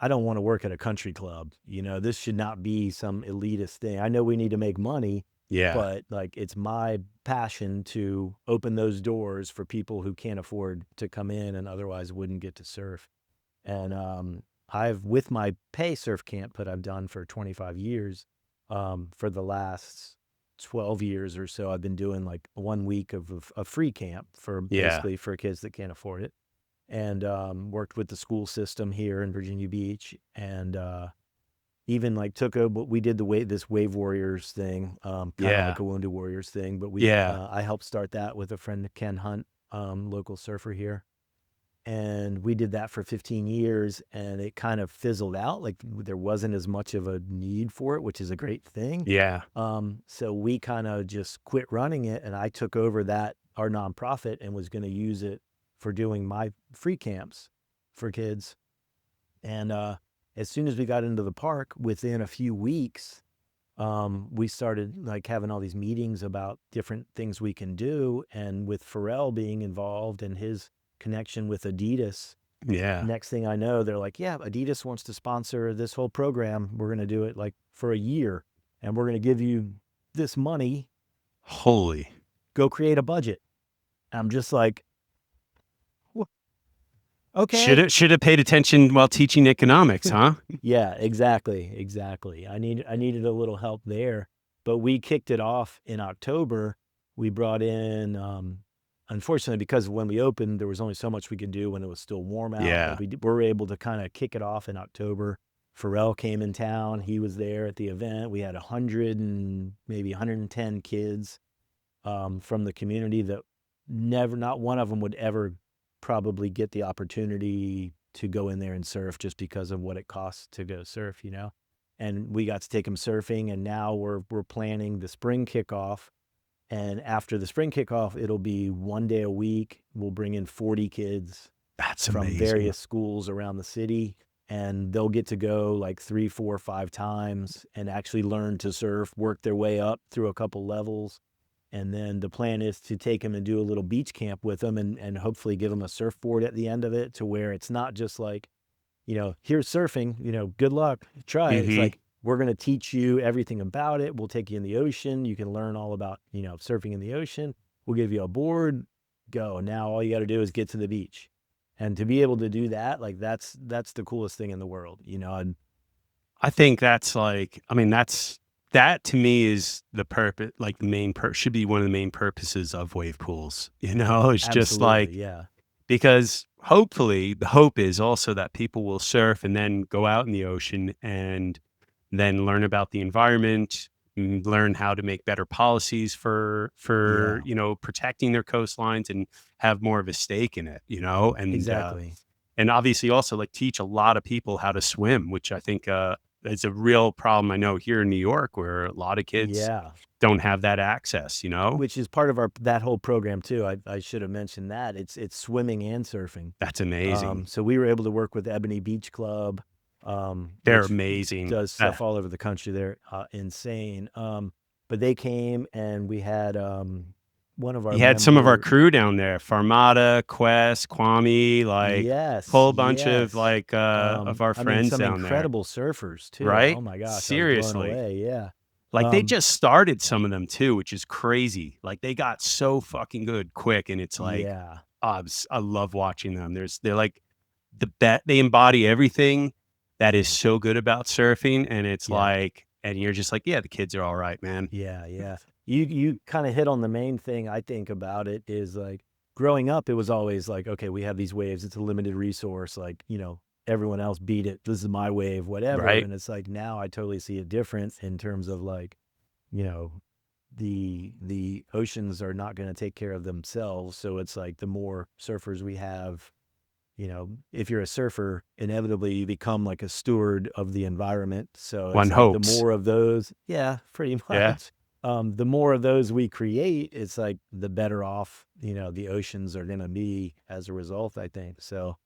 I don't want to work at a country club. This should not be some elitist thing. I know we need to make money, Yeah. but like it's my passion to open those doors for people who can't afford to come in and otherwise wouldn't get to surf. And I've, with my pay surf camp that I've done for 25 years, for the last 12 years or so, I've been doing like 1 week of a free camp for Yeah. basically for kids that can't afford it. And worked with the school system here in Virginia Beach, and even like took a, we did this Wave Warriors thing, kind of Yeah. like a Wounded Warriors thing, but Yeah. I helped start that with a friend, Ken Hunt, local surfer here. And we did that for 15 years, and it kind of fizzled out. Like there wasn't as much of a need for it, which is a great thing. Yeah. So we kind of just quit running it, and I took over our nonprofit, and was going to use it for doing my free camps for kids. And as soon as we got into the park, within a few weeks, we started like having all these meetings about different things we can do. And with Pharrell being involved and his connection with Adidas, Yeah. next thing I know, they're like, yeah, Adidas wants to sponsor this whole program. We're going to do it like for a year, and we're going to give you this money. Holy. Go create a budget. I'm just like, okay. Should have paid attention while teaching economics, huh? Yeah, exactly. I needed a little help there, but we kicked it off in October. We brought in, unfortunately, because when we opened, there was only so much we could do when it was still warm out, Yeah. but we were able to kind of kick it off in October. Pharrell came in town. He was there at the event. We had 100 and maybe 110 kids, from the community that not one of them would ever probably get the opportunity to go in there and surf just because of what it costs to go surf, And we got to take them surfing, and now we're planning the spring kickoff. And after the spring kickoff, it'll be 1 day a week. We'll bring in 40 kids That's from amazing. various schools around the city, and they'll get to go like 3, 4, 5 times and actually learn to surf, work their way up through a couple levels. And then the plan is to take them and do a little beach camp with them, and hopefully give them a surfboard at the end of it, to where it's not just like, here's surfing, good luck, try it. It's Mm-hmm. like, we're going to teach you everything about it. We'll take you in the ocean. You can learn all about, surfing in the ocean. We'll give you a board, go. Now all you got to do is get to the beach. And to be able to do that, like that's the coolest thing in the world, and I think that's like, I mean, that to me is the purpose, like the main should be one of the main purposes of wave pools. It's just absolutely, like, yeah. because hopefully the hope is also that people will surf and then go out in the ocean and then learn about the environment, and learn how to make better policies for Yeah, protecting their coastlines, and have more of a stake in it, exactly. and obviously also like teach a lot of people how to swim, which I think is a real problem. I know here in New York, where a lot of kids Yeah. don't have that access. Which is part of that whole program too. I should have mentioned that it's swimming and surfing. That's amazing. So we were able to work with Ebony Beach Club, They're which amazing. does stuff all over the country. They're insane. But they came, and we had one of our You had some of our member. crew down there, Farmata, Quest, Kwame, like Yes, whole bunch of yes. like of our I mean, friends some down there, incredible surfers too. right? Oh my gosh, I was blown Seriously. away. Yeah. Like they Um, just started some of them too, which is crazy. Like they got so fucking good quick, and it's like, yeah. I love watching them. They're like they embody everything that is so good about surfing, and it's Yeah. like, and you're just like, yeah, the kids are all right, man. Yeah. You kind of hit on the main thing I think about it is like growing up, it was always like, okay, we have these waves, it's a limited resource, like, everyone else beat it. This is my wave, whatever. Right? And it's like now I totally see a difference in terms of like, you know, the oceans are not going to take care of themselves. So it's like the more surfers we have, if you're a surfer, inevitably you become like a steward of the environment. So One it's like the hopes. more of those, yeah, pretty Yeah. much. The more of those we create, it's like the better off, the oceans are going to be as a result, I think. So